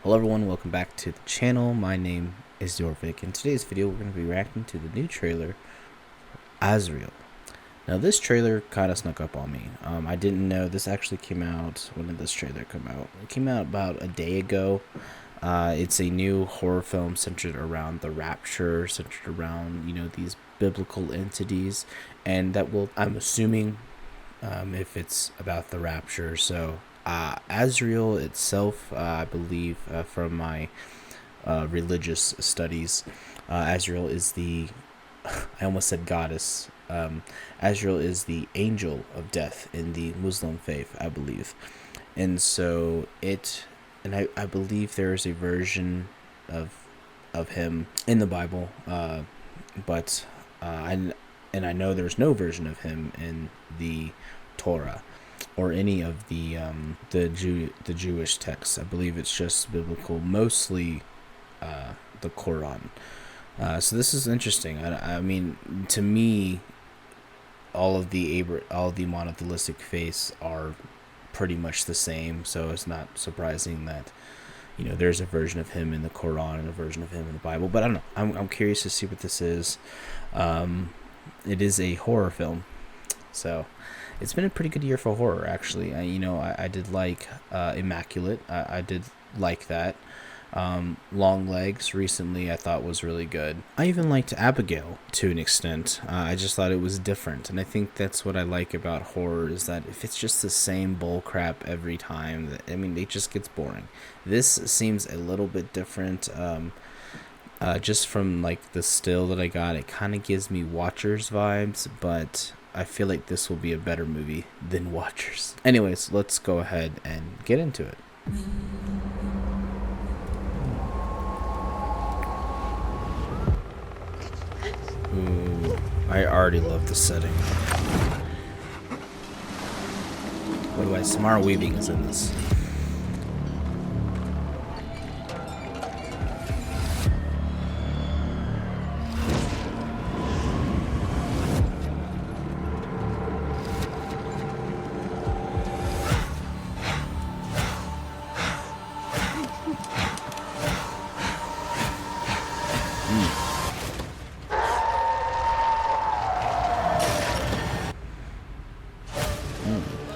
Hello everyone, welcome back to the channel. My name is Jorvik. In today's video, we're going to be reacting to the new trailer, Azrael. Now this trailer kind of snuck up on me. I didn't know this actually came out. When did this trailer come out? It came out about a day ago. It's a new horror film centered around the rapture, centered around, these biblical entities. And that will, I'm assuming, if it's about the rapture. So Azrael itself, I believe, from my religious studies, Azrael is the, I almost said goddess. Azrael is the angel of death in the Muslim faith, I believe. And so I believe there is a version of him in the Bible, but I know there's no version of him in the Torah or any of the Jewish texts. I believe it's just biblical, mostly the Quran. So this is interesting. I mean, to me, all of the monotheistic faiths are pretty much the same. So it's not surprising that there's a version of him in the Quran and a version of him in the Bible. But I don't know. I'm curious to see what this is. It is a horror film, so it's been a pretty good year for horror, actually. I did like Immaculate. I did like that. Long Legs recently I thought was really good. I even liked Abigail to an extent. I just thought it was different, and I think that's what I like about horror, is that if it's just the same bull crap every time, it just gets boring. This seems a little bit different. Just from like the still that I got, it kind of gives me Watchers vibes, but I feel like this will be a better movie than Watchers. Anyways, let's go ahead and get into it. Ooh, I already love the setting. What do I? Samara Weaving is in this.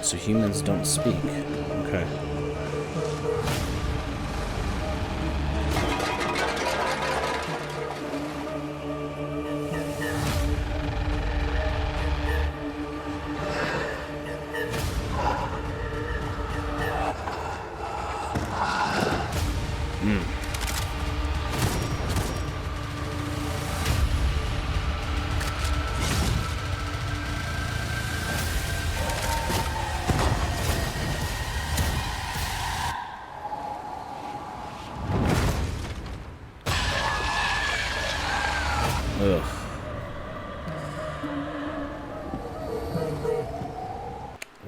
So humans don't speak. Okay. Ugh.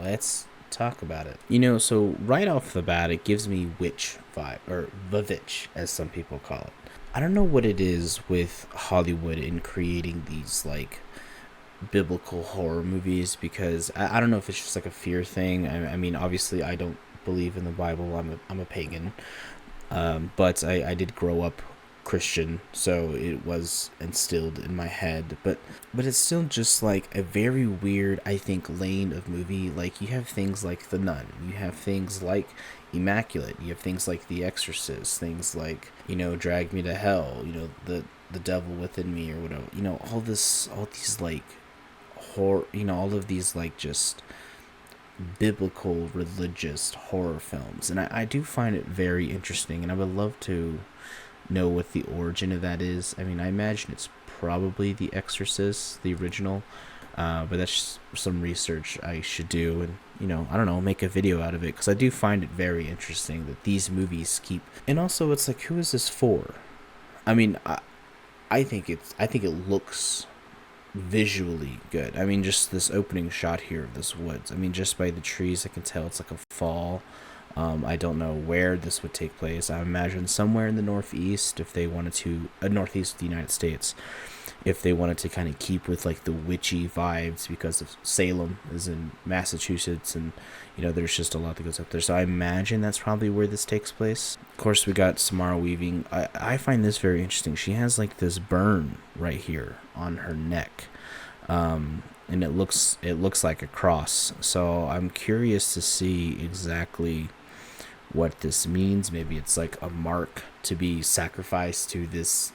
Let's talk about it. So right off the bat, it gives me witch vibe, or the witch, as some people call it. I don't know what it is with Hollywood in creating these like biblical horror movies, because I don't know if it's just like a fear thing. I mean, obviously, I don't believe in the Bible. I'm a pagan, but I did grow up Christian, so it was instilled in my head, but it's still just like a very weird, I think, lane of movie. Like, you have things like The Nun, you have things like Immaculate, you have things like The Exorcist, things like Drag Me to Hell, the Devil Within Me, or whatever, all these like horror, all of these like just biblical religious horror films, and I do find it very interesting, and I would love to know what the origin of that is. I mean, I imagine it's probably The Exorcist, the original, but that's just some research I should do, and I don't know, make a video out of it, because I do find it very interesting that these movies keep. And also, it's like, who is this for? I mean, I think it looks visually good. I mean, just this opening shot here of this woods, I mean, just by the trees I can tell it's like a fall. I don't know where this would take place. I imagine somewhere in the northeast, if they wanted to, northeast of the United States, if they wanted to kind of keep with like the witchy vibes, because of Salem is in Massachusetts, and there's just a lot that goes up there. So I imagine that's probably where this takes place. Of course, we got Samara weaving. I find this very interesting. She has like this burn right here on her neck. And it looks like a cross. So I'm curious to see exactly what this means. Maybe it's like a mark to be sacrificed to this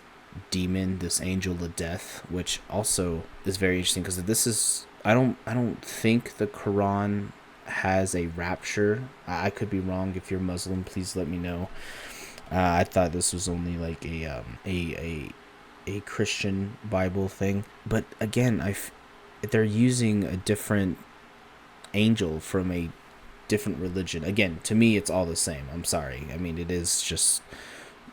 demon, this angel of death, which also is very interesting, because this is, I don't think the Quran has a rapture. I could be wrong. If you're Muslim, please let me know. I thought this was only like a Christian Bible thing, but again, they're using a different angel from a different religion. Again, to me, it's all the same. I'm sorry. I mean, it is just,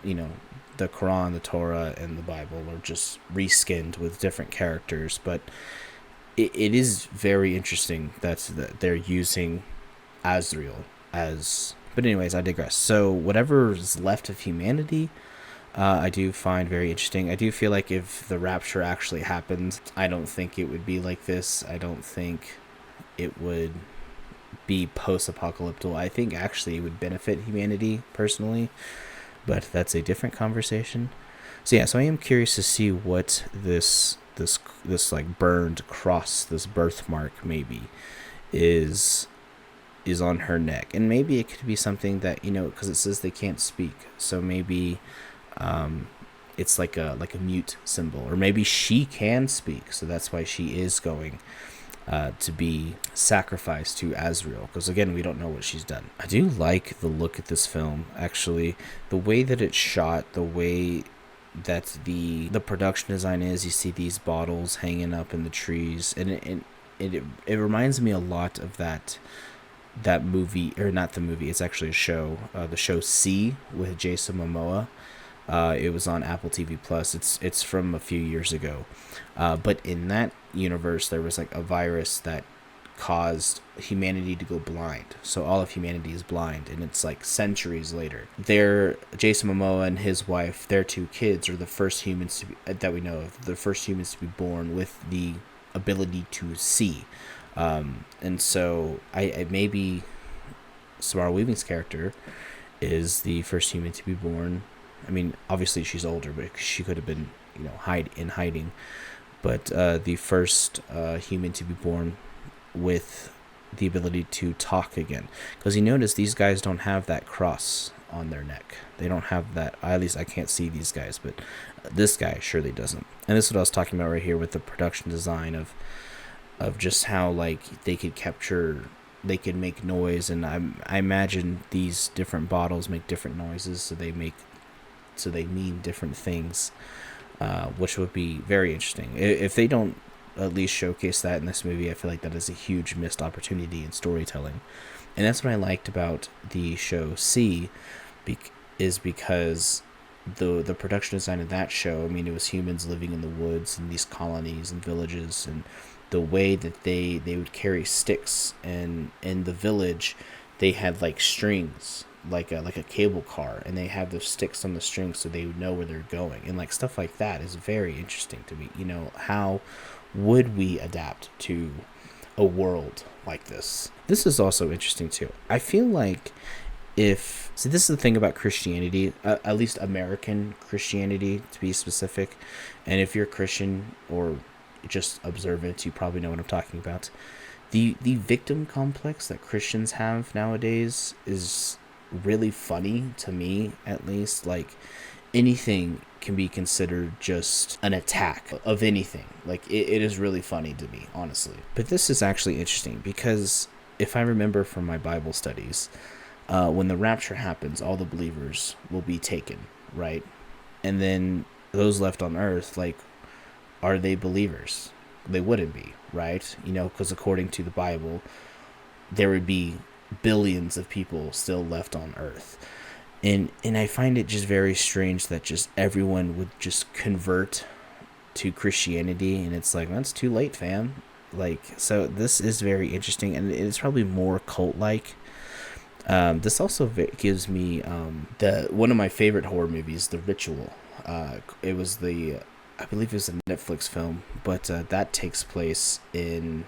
the Quran, the Torah, and the Bible are just reskinned with different characters. But it is very interesting that they're using Azrael as. But anyways, I digress. So whatever is left of humanity, I do find very interesting. I do feel like if the rapture actually happened, I don't think it would be like this. I don't think it would be post-apocalyptic. I think actually it would benefit humanity personally, but that's a different conversation. So yeah, so I am curious to see what this like burned cross, this birthmark maybe is on her neck. And maybe it could be something that, because it says they can't speak, so maybe it's like a mute symbol, or maybe she can speak, so that's why she is going to be sacrificed to Azrael, because again, we don't know what she's done. I do like the look at this film, actually. The way that it's shot, the way that the production design is. You see these bottles hanging up in the trees, and it reminds me a lot of that movie, or not the movie, it's actually a show, the show C with Jason Momoa. It was on Apple TV Plus. It's from a few years ago, but in that universe there was like a virus that caused humanity to go blind. So all of humanity is blind, and it's like centuries later. Jason Momoa and his wife, their two kids, are the first humans that we know of, the first humans to be born with the ability to see. And so I maybe Samara Weaving's character is the first human to be born. I mean, obviously she's older, but she could have been, in hiding. But the first human to be born with the ability to talk again. Because you notice these guys don't have that cross on their neck. They don't have that. At least I can't see these guys, but this guy surely doesn't. And this is what I was talking about right here with the production design of just how like they could capture, they could make noise, and I imagine these different bottles make different noises, so they mean different things, which would be very interesting. If they don't at least showcase that in this movie, I feel like that is a huge missed opportunity in storytelling. And that's what I liked about the show C, is because the production design of that show, I mean, it was humans living in the woods in these colonies and villages, and the way that they would carry sticks, and in the village they had like strings, like a cable car, and they have those sticks on the strings so they would know where they're going, and like stuff like that is very interesting to me. How would we adapt to a world like this? This is also interesting too. I feel like this is the thing about Christianity, at least American Christianity to be specific, and if you're Christian or just observant, you probably know what I'm talking about. The victim complex that Christians have nowadays is really funny to me, at least. Like, anything can be considered just an attack of anything. Like, it is really funny to me, honestly. But this is actually interesting, because if I remember from my Bible studies, when the rapture happens, all the believers will be taken, right? And then those left on earth, like, are they believers? They wouldn't be, right? Because according to the Bible, there would be billions of people still left on earth. And I find it just very strange that just everyone would just convert to Christianity, and it's like, that's too late, fam. Like, so this is very interesting, and it's probably more cult-like. This also gives me the one of my favorite horror movies, The Ritual. It was I believe it was a Netflix film, but that takes place in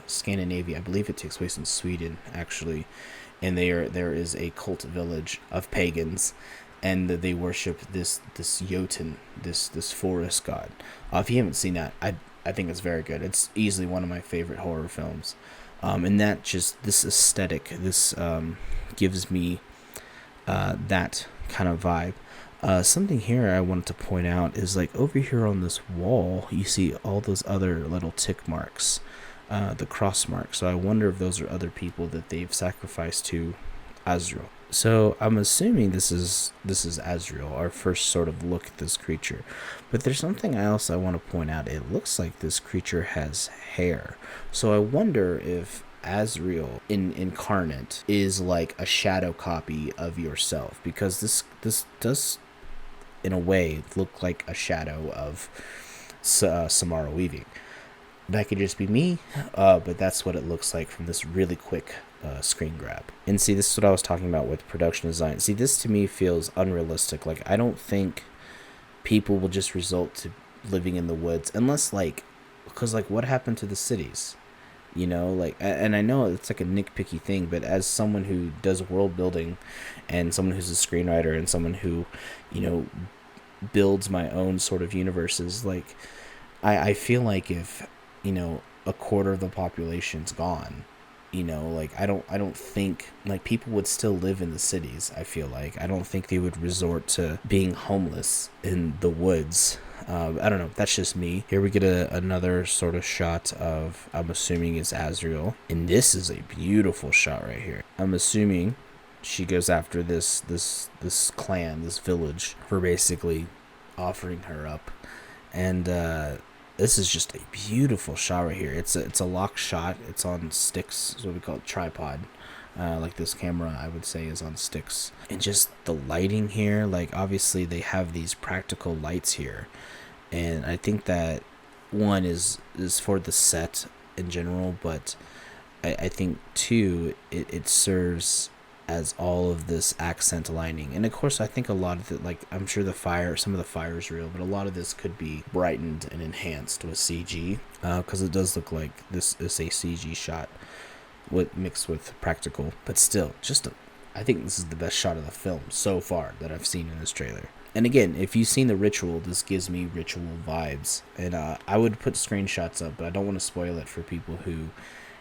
Scandinavia. I believe it takes place in Sweden, actually, and there is a cult village of pagans, and they worship this Jotun, this forest god. If you haven't seen that, I think it's very good. It's easily one of my favorite horror films. And that just this aesthetic, this gives me that kind of vibe. Something here I wanted to point out is like over here on this wall, you see all those other little tick marks, the cross marks. So I wonder if those are other people that they've sacrificed to Azrael. So I'm assuming this is Azrael, our first sort of look at this creature. But there's something else I want to point out. It looks like this creature has hair. So I wonder if Azrael incarnate is like a shadow copy of yourself, because this does in a way look like a shadow of Samara Weaving. That could just be me, but that's what it looks like from this really quick screen grab. And see, this is what I was talking about with production design. See, this to me feels unrealistic. Like, I don't think people will just resort to living in the woods unless, like, because, like, what happened to the cities? You know, like, and I know it's like a nitpicky thing, but as someone who does world building and someone who's a screenwriter and someone who, you know, builds my own sort of universes, like, I feel like if, you know, a quarter of the population's gone, you know, like, I don't think, like, people would still live in the cities. I feel like I don't think they would resort to being homeless in the woods. I don't know, that's just me. Here we get another sort of shot of, I'm assuming it's Azrael, and this is a beautiful shot right here. I'm assuming she goes after this clan, this village, for basically offering her up, and this is just a beautiful shot right here. It's a lock shot. It's on sticks. It's what we call it, tripod. Like this camera, I would say, is on sticks. And just the lighting here, like, obviously they have these practical lights here, and I think that one is for the set in general, but I think two, it serves as all of this accent lighting. And of course, I think a lot of it, like, I'm sure some of the fire is real, but a lot of this could be brightened and enhanced with CG, because it does look like this is a CG shot mixed with practical. But still, I think this is the best shot of the film so far that I've seen in this trailer. And again, if you've seen The Ritual, this gives me Ritual vibes. And I would put screenshots up, but I don't want to spoil it for people who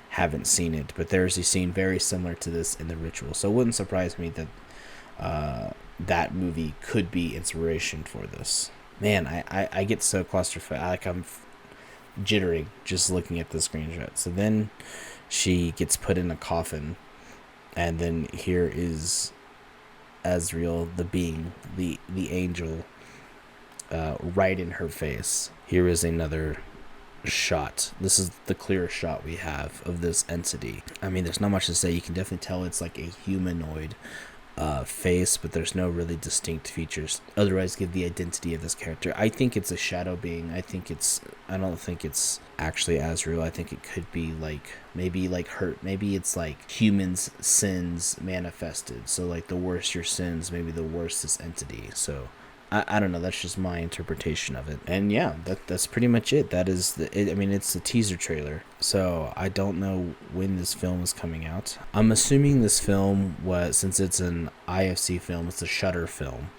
haven't seen it. But there's a scene very similar to this in The Ritual, so it wouldn't surprise me that that movie could be inspiration for this. Man, I get so claustrophobic. Like, I'm jittering just looking at the screenshot. So then she gets put in a coffin, and then here is Azrael, the being, the angel, right in her face. Here is another shot. This is the clearest shot we have of this entity. I mean, there's not much to say. You can definitely tell it's like a humanoid face, but there's no really distinct features otherwise give the identity of this character. I think it's a shadow being. I don't think it's actually Azrael. I think it could be like maybe like hurt. Maybe it's like humans' sins manifested. So like the worse your sins, maybe the worse this entity. So I don't know. That's just my interpretation of it. And yeah, that's pretty much it. That is I mean, it's a teaser trailer, so I don't know when this film is coming out. I'm assuming this film was, since it's an IFC film, it's a Shudder film.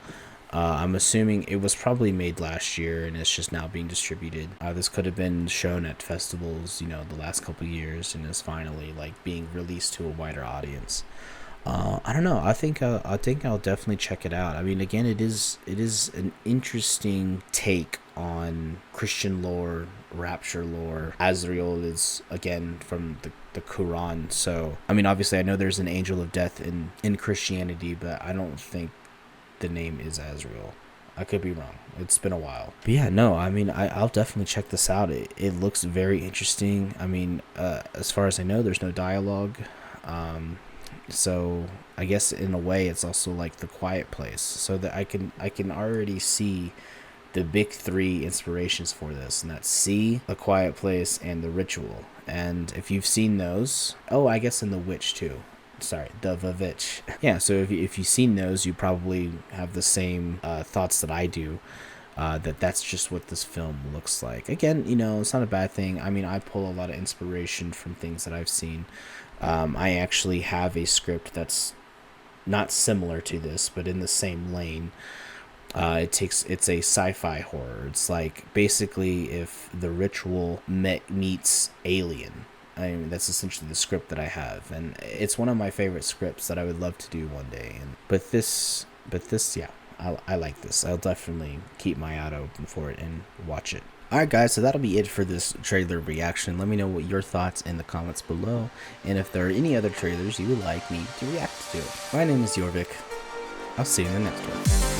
I'm assuming it was probably made last year and it's just now being distributed. This could have been shown at festivals, you know, the last couple years, and is finally like being released to a wider audience. I don't know. I think I'll definitely check it out. I mean, again, it is an interesting take on Christian lore, rapture lore. Azrael is, again, from the Quran. So, I mean, obviously, I know there's an angel of death in Christianity, but I don't think the name is Azrael. I could be wrong. It's been a while. But yeah, no, I mean, I'll definitely check this out. It looks very interesting. I mean, as far as I know, there's no dialogue. So I guess in a way it's also like The Quiet Place, so that I can already see the big three inspirations for this, and that's C, A Quiet Place, and The Ritual. And if you've seen those, I guess in The Witch too. sorry, the Vavitch. Yeah, so if you've seen those, you probably have the same thoughts that I do. That's just what this film looks like. Again, you know, it's not a bad thing. I mean, I pull a lot of inspiration from things that I've seen. I actually have a script that's not similar to this, but in the same lane. It's a sci-fi horror. It's like basically if The Ritual meets Alien. I mean, that's essentially the script that I have, and it's one of my favorite scripts that I would love to do one day. But this, yeah, I like this. I'll definitely keep my eye open for it and watch it. Alright guys, so that'll be it for this trailer reaction. Let me know what your thoughts in the comments below, and if there are any other trailers you would like me to react to. My name is Jorvik. I'll see you in the next one.